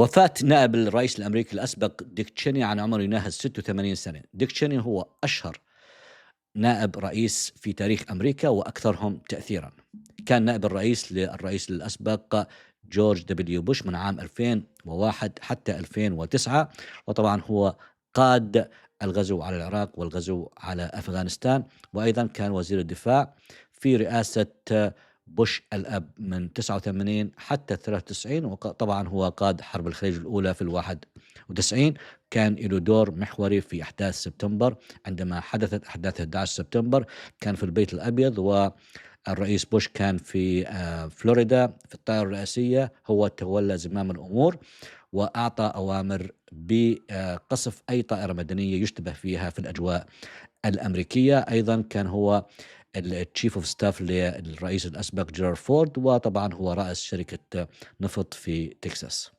وفاة نائب الرئيس الأمريكي الأسبق ديك تشيني عن عمر يناهز 86 سنة. ديك تشيني هو أشهر نائب رئيس في تاريخ أمريكا وأكثرهم تأثيرا. كان نائب الرئيس للرئيس الأسبق جورج دبليو بوش من عام 2001 حتى 2009، وطبعا هو قاد الغزو على العراق والغزو على أفغانستان، وأيضا كان وزير الدفاع في رئاسة بوش الأب من 89 حتى 93، وطبعا هو قاد حرب الخليج الأولى في 91. كان له دور محوري في أحداث سبتمبر، عندما حدثت أحداث 11 سبتمبر كان في البيت الأبيض، والرئيس بوش كان في فلوريدا في الطائرة الرئاسية. هو تولى زمام الأمور وأعطى أوامر بقصف أي طائرة مدنية يشتبه فيها في الأجواء الأمريكية. أيضا كان هو التشيف اوف ستاف للرئيس الأسبق جيرارد فورد، وطبعا هو رأس شركة نفط في تكساس.